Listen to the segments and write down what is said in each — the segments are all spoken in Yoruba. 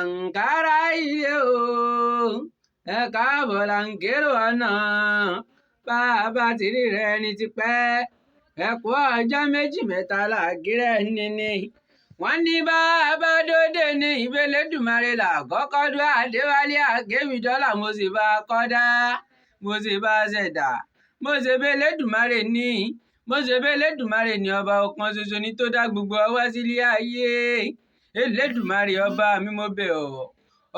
Àǹkárá ilé o, ẹ káàbọ̀ làǹkérò ọ̀nà, bá a bá ti rí rẹ ní tipẹ́, ẹ kú ọjọ́ méjì mẹ́ta làgírẹ́ níní. Wọ́n ní bá a bá dóde ní ìbélédùmarè làkọ́kọ́ dún Adéwálé Àkéwìdọ́là, mo sì bá a kọ́dá, mo sì bá a ṣẹ̀dá, mo sì bélédùmarè ní, mo sì bélédùmarè ní ọba ọ̀kan ṣoṣo ní tó dá gbogbo ọwọ́ sílé ayé. Elédùmarè ọba mi mo bẹ̀ ọ́,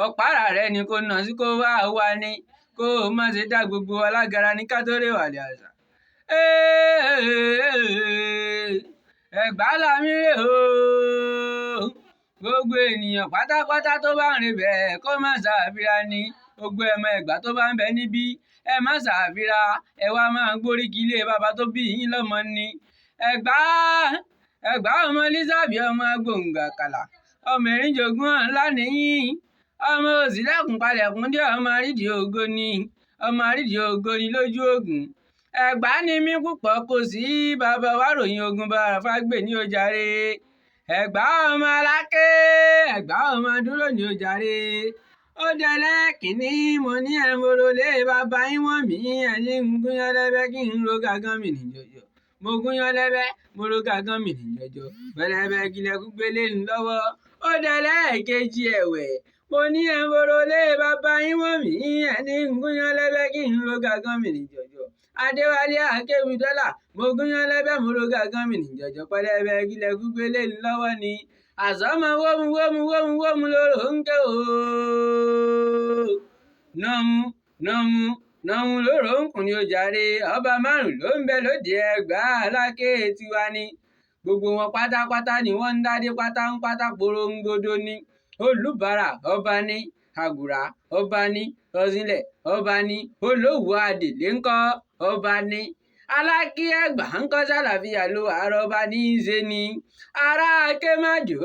ọ̀pára rẹ ni kò nà sí kó wá wá ní, kó o má ṣe dá gbogbo alágara ní kátórè wàlẹ̀ àṣà. Ẹ̀gbá làmí rè o, gbogbo ènìyàn pátápátá tó bá ń rìn bẹ́ẹ̀ kó má ṣàfihàn ní, gbogbo ẹmọ Ẹ̀gbá tó bá ń bẹ níbí ẹ má ṣàfihàn, ẹ wá máa gbóríkì ilé bàbá tó bí yín lọ́mọ ni. Ẹ̀gbá ọmọ Lísàbí ọmọ Agbóǹgàkàlà, ọmọ Èrìnjogún ńlá nìyí, ọmọ Òsìlẹ̀kùn palẹ̀kùn dé, ọmọ àrídìí ògo ni, ọmọ àrídìí ògo ni lójú Ògún. Ẹ̀gbá ni mí púpọ̀ kò sí, bàbá wa ròyìn ogun bá Fágbè ní ó jàre. Ẹ̀gbá ọmọ Aláké, Ẹ̀gbá ọmọ Dúró ní ó jàre. Ó dẹlẹ́ kìíní mo ní ẹ̀ moro lé bàbá yín wọ̀n mí, ẹni ń gúnyán lẹ́bẹ́ kí n ro gàgán mi nìjọ̀jọ̀. Mo gúnyán lẹ́bẹ́ mo ro gàgán mi nìjọ̀jọ̀, pẹ̀lẹ́bẹ́ gilẹ̀kú gbélé ń lọ́wọ́. Ó dẹlẹ́ kejì ẹ̀wẹ̀, mo ní ẹ̀ moro lé bàbá yín wọ̀n mí, ẹni ń gúnyán lẹ́bẹ́ kí n ro gàgán mi nìjọ̀jọ̀. Adéwálé Àkéwìdọ́là, mo gúnyán lẹ́bẹ́ mo ro gàgán mi nìjọ̀jọ̀, pẹ̀lẹ́bẹ́ gilẹ̀kú gbélé ń lọ́wọ́ ni. Àsọmọ wómú wómú wómú wómú lóró ń ké o, nọ́mú nọ́mú nọ́mú lóró ń kùn ní ó jàre. Ọba márùn ló ń bẹ lóde Ẹ̀gbá, Aláké tiwa ni, gbogbo wọn pátápátá ni wọ́n ń dádé pátápátá porongodo ni. Olúbàrà ọba ni, Àgùrà ọba ni, Ọ̀ṣìnlẹ̀ ọba ni, Olówù Adèlé ńkọ́ ọba ni, Aláké Ẹ̀gbá ńkọ́ ṣàlàfíà ló àrọ́bá ní í ṣe ni. Ará Akémájò,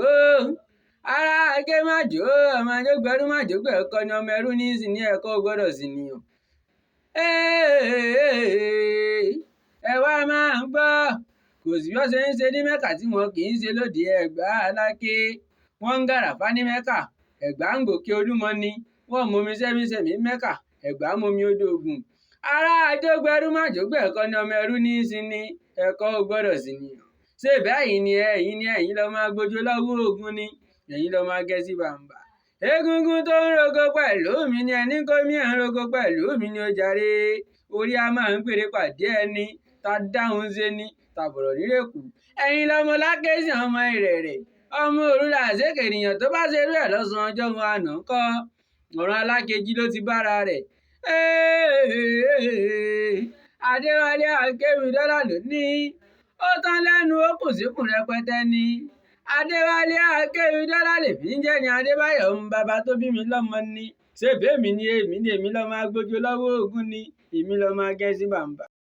ará Akémájò, ọmọ Ajógbẹ̀rú májògbẹ̀ ẹ̀kọ́ ni, ọmọ ẹrú ní í sì ní ẹ̀kọ́ gbọ́dọ̀ sì nìyàn. Ẹ wá máa ń gbọ́, kò sí bí wọ́n ṣe ń ṣe ní Mẹ́kà tí wọn kì í ṣe lóde Ẹ̀gbá Aláké. Wọ́n ń gàràfá ní Mẹ́kà, Ẹ̀gbá ń gòkè Olúmọ ni, wọ́n momi sẹ́mísẹ́mí Mẹ́kà, Ẹ̀gbá momi odò Ògùn. Ará Ajógbẹ̀rú májògbẹ̀ ẹ̀kọ́ ni, ọmọ ẹrú ní í sì ní ẹ̀kọ́ gbọ́dọ̀ sì nìyàn. Ṣé bẹ́ẹ̀ ni ẹ̀yin lọ máa gbójú lọ́wọ́ Ògún ni, ẹ̀yin lọ máa gẹ́ sí bàǹbà. Egungun tó ń rogo pẹ̀lú mi ni, ẹni kó mi ẹ̀ ń rogo pẹ̀lú mi ni ó jàre. Orí a máa ń pèrè pàdé ẹni, ta dáhùn ṣe ni, tàbọ̀rọ̀ rírè kù. Ẹ̀yin lọmọ Lákèsì ọmọ Ìrẹ̀rẹ̀, ọmọ Òrùlà àṣekè ènìyàn tó bá ṣerú ẹ̀ lọ́sàn-án ọjọ́ wọn àná kọ́, ọ̀ràn Alákejì ló ti bára rẹ̀. Adéwálé Àkéwìdọ́là ló ní, ó tán lẹ́nu ó kù síkùn rẹpẹtẹ ni. Adéwálé Àkéwìdọ́là lè fi ń jẹ́ ni, Adébáyọ̀ ń bàbá tó bí mi lọ́mọ ni. Ṣé bẹ́ẹ̀ mi ni èmi lọ́ máa gbójú lọ́wọ́ Ògún ni, èmi lọ́ máa gẹ́ sí bàǹbà.